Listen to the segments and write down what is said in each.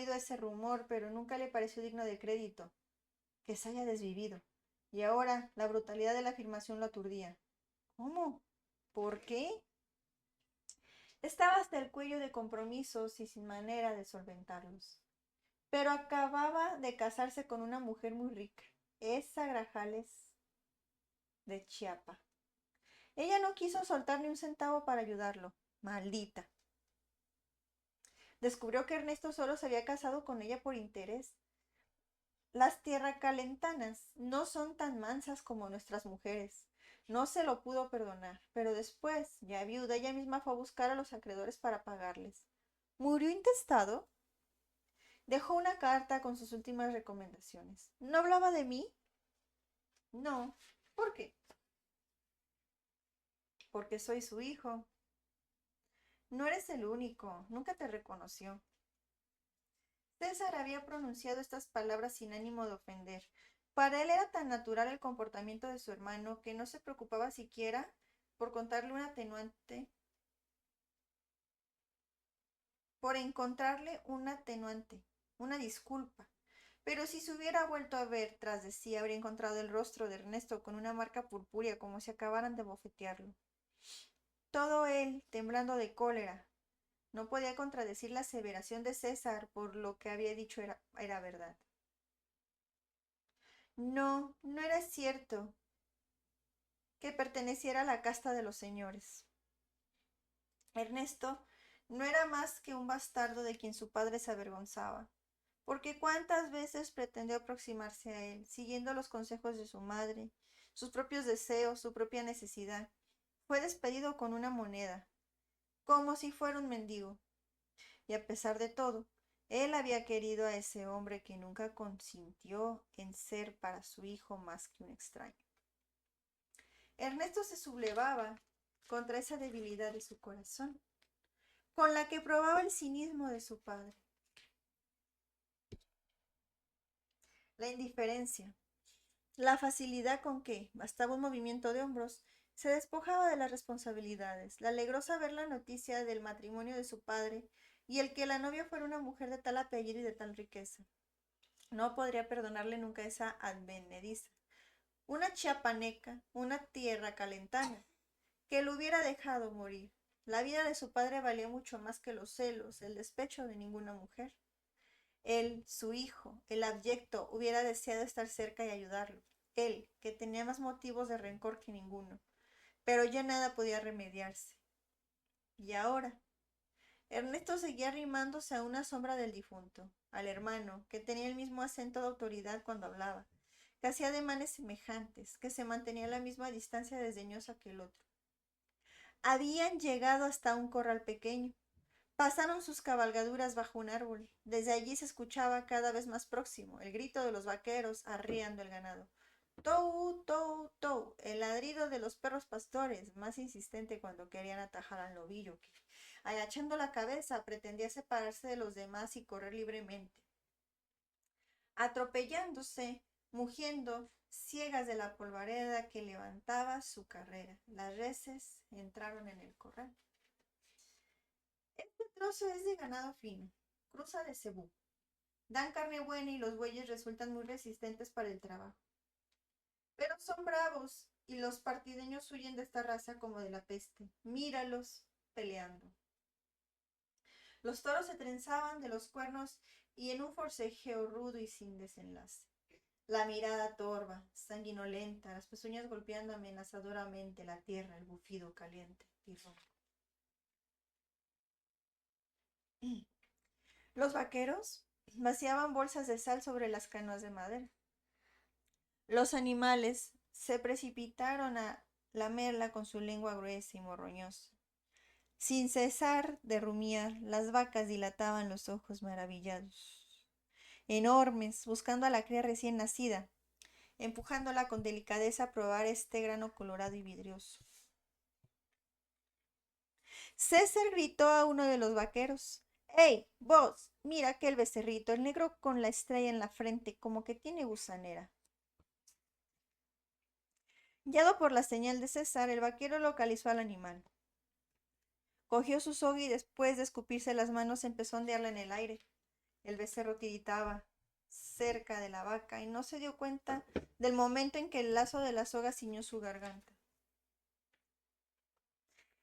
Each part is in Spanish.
oído ese rumor, pero nunca le pareció digno de crédito que se haya desvivido. Y ahora la brutalidad de la afirmación lo aturdía. ¿Cómo? ¿Por qué? Estaba hasta el cuello de compromisos y sin manera de solventarlos. Pero acababa de casarse con una mujer muy rica, esa Grajales de Chiapa. Ella no quiso soltar ni un centavo para ayudarlo. Maldita. Descubrió que Ernesto solo se había casado con ella por interés. Las tierracalentanas no son tan mansas como nuestras mujeres. No se lo pudo perdonar, pero después, ya viuda, ella misma fue a buscar a los acreedores para pagarles. ¿Murió intestado? Dejó una carta con sus últimas recomendaciones. ¿No hablaba de mí? No. ¿Por qué? Porque soy su hijo. No eres el único. Nunca te reconoció. César había pronunciado estas palabras sin ánimo de ofender. Para él era tan natural el comportamiento de su hermano que no se preocupaba siquiera por contarle un atenuante, por encontrarle un atenuante, una disculpa. Pero si se hubiera vuelto a ver tras de sí, habría encontrado el rostro de Ernesto con una marca purpúrea como si acabaran de bofetearlo. Todo él temblando de cólera. No podía contradecir la aseveración de César, por lo que había dicho era verdad. No, no era cierto que perteneciera a la casta de los señores. Ernesto no era más que un bastardo de quien su padre se avergonzaba, porque cuántas veces pretendió aproximarse a él, siguiendo los consejos de su madre, sus propios deseos, su propia necesidad. Fue despedido con una moneda, como si fuera un mendigo, y a pesar de todo, él había querido a ese hombre que nunca consintió en ser para su hijo más que un extraño. Ernesto se sublevaba contra esa debilidad de su corazón, con la que probaba el cinismo de su padre. La indiferencia, la facilidad con que, bastaba un movimiento de hombros, se despojaba de las responsabilidades. Le alegró saber la noticia del matrimonio de su padre y el que la novia fuera una mujer de tal apellido y de tal riqueza. No podría perdonarle nunca esa advenediza, una chiapaneca, una tierra calentana, que lo hubiera dejado morir. La vida de su padre valía mucho más que los celos, el despecho de ninguna mujer. Él, su hijo, el abyecto, hubiera deseado estar cerca y ayudarlo. Él, que tenía más motivos de rencor que ninguno. Pero ya nada podía remediarse. Y ahora, Ernesto seguía arrimándose a una sombra del difunto, al hermano, que tenía el mismo acento de autoridad cuando hablaba, que hacía ademanes semejantes, que se mantenía a la misma distancia desdeñosa que el otro. Habían llegado hasta un corral pequeño. Pasaron sus cabalgaduras bajo un árbol. Desde allí se escuchaba cada vez más próximo el grito de los vaqueros arriando el ganado. Tou, tou, tou, el ladrido de los perros pastores, más insistente cuando querían atajar al novillo, que, agachando la cabeza, pretendía separarse de los demás y correr libremente, atropellándose, mugiendo, ciegas de la polvareda que levantaba su carrera. Las reses entraron en el corral. Este trozo es de ganado fino, cruza de cebú. Dan carne buena y los bueyes resultan muy resistentes para el trabajo. Pero son bravos y los partideños huyen de esta raza como de la peste. Míralos peleando. Los toros se trenzaban de los cuernos y en un forcejeo rudo y sin desenlace. La mirada torva, sanguinolenta, las pezuñas golpeando amenazadoramente la tierra, el bufido caliente y ronco. Los vaqueros vaciaban bolsas de sal sobre las canoas de madera. Los animales se precipitaron a lamerla con su lengua gruesa y morroñosa. Sin cesar de rumiar, las vacas dilataban los ojos maravillados, enormes, buscando a la cría recién nacida, empujándola con delicadeza a probar este grano colorado y vidrioso. César gritó a uno de los vaqueros: ¡Ey, vos! Mira aquel becerrito, el negro con la estrella en la frente, como que tiene gusanera. Guiado por la señal de César, el vaquero localizó al animal. Cogió su soga y después de escupirse las manos empezó a ondearla en el aire. El becerro tiritaba cerca de la vaca y no se dio cuenta del momento en que el lazo de la soga ciñó su garganta.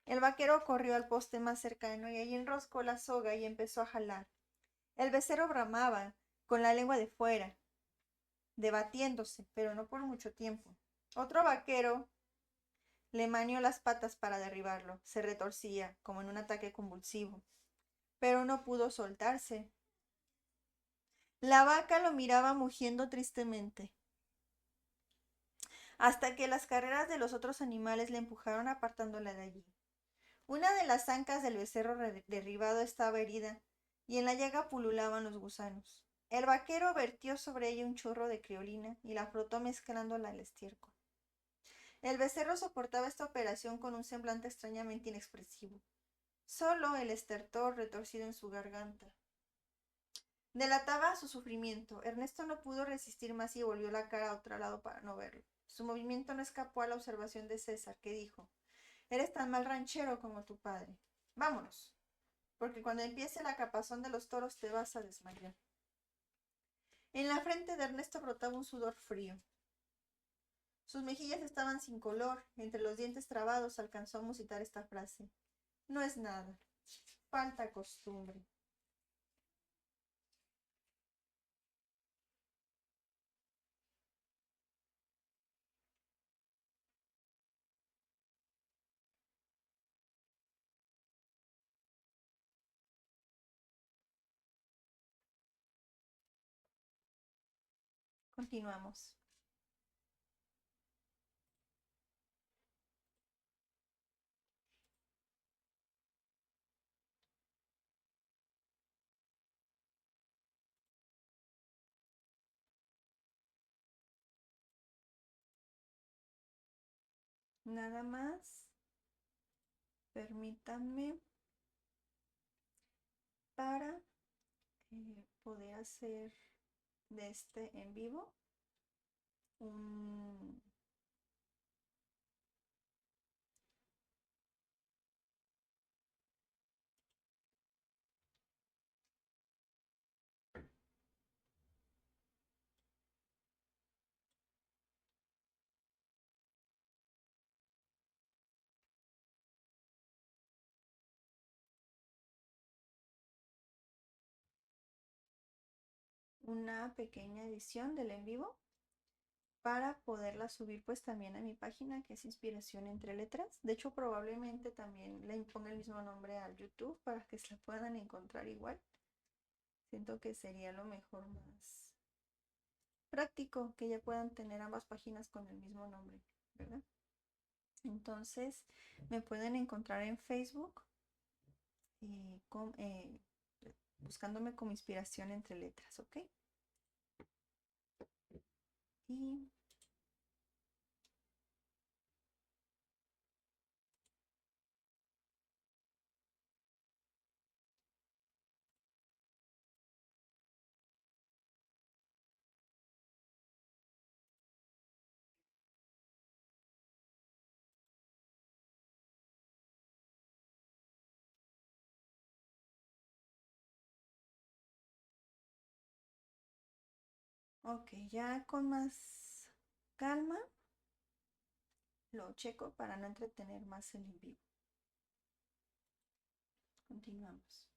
El vaquero corrió al poste más cercano y allí enroscó la soga y empezó a jalar. El becerro bramaba, con la lengua de fuera, debatiéndose, pero no por mucho tiempo. Otro vaquero le manió las patas para derribarlo. Se retorcía, como en un ataque convulsivo, pero no pudo soltarse. La vaca lo miraba mugiendo tristemente, hasta que las carreras de los otros animales le empujaron apartándola de allí. Una de las ancas del becerro derribado estaba herida, y en la llaga pululaban los gusanos. El vaquero vertió sobre ella un chorro de criolina y la frotó mezclándola al estiércol. El becerro soportaba esta operación con un semblante extrañamente inexpresivo. Solo el estertor retorcido en su garganta delataba su sufrimiento. Ernesto no pudo resistir más y volvió la cara a otro lado para no verlo. Su movimiento no escapó a la observación de César, que dijo: Eres tan mal ranchero como tu padre. Vámonos, porque cuando empiece la capazón de los toros te vas a desmayar. En la frente de Ernesto brotaba un sudor frío. Sus mejillas estaban sin color. Entre los dientes trabados alcanzó a musitar esta frase: No es nada. Falta costumbre. Continuamos. Nada más. Permítanme para poder hacer de este en vivo un, una pequeña edición del en vivo para poderla subir pues también a mi página, que es Inspiración entre Letras. De hecho, probablemente también le imponga el mismo nombre al YouTube para que se la puedan encontrar igual. Siento que sería lo mejor, más práctico, que ya puedan tener ambas páginas con el mismo nombre, ¿verdad? Entonces, me pueden encontrar en Facebook buscándome como Inspiración entre Letras, ¿ok? Y ok, ya con más calma lo checo para no entretener más el en vivo. Continuamos.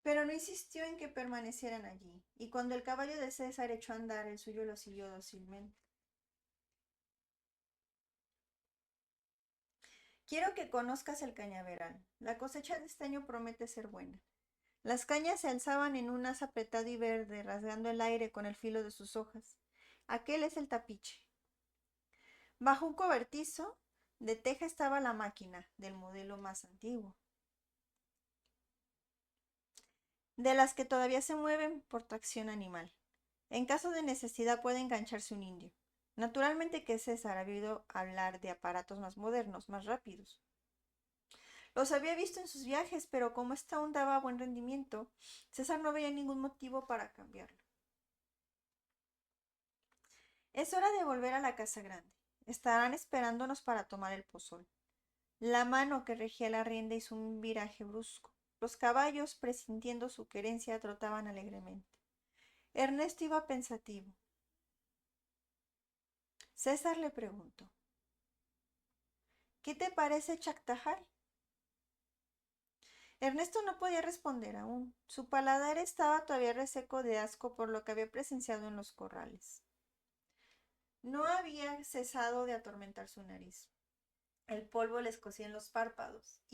Pero no insistió en que permanecieran allí, y cuando el caballo de César echó a andar, el suyo lo siguió dócilmente. Quiero que conozcas el cañaveral. La cosecha de este año promete ser buena. Las cañas se alzaban en un haz apretado y verde, rasgando el aire con el filo de sus hojas. Aquel es el tapiche. Bajo un cobertizo de teja estaba la máquina, del modelo más antiguo, de las que todavía se mueven por tracción animal. En caso de necesidad puede engancharse un indio. Naturalmente que César había oído hablar de aparatos más modernos, más rápidos. Los había visto en sus viajes, pero como esta aún daba buen rendimiento, César no veía ningún motivo para cambiarlo. Es hora de volver a la casa grande. Estarán esperándonos para tomar el pozol. La mano que regía la rienda hizo un viraje brusco. Los caballos, presintiendo su querencia, trotaban alegremente. Ernesto iba pensativo. César le preguntó: ¿qué te parece Chactajal? Ernesto no podía responder aún. Su paladar estaba todavía reseco de asco por lo que había presenciado en los corrales. No había cesado de atormentar su nariz. El polvo le escocía en los párpados y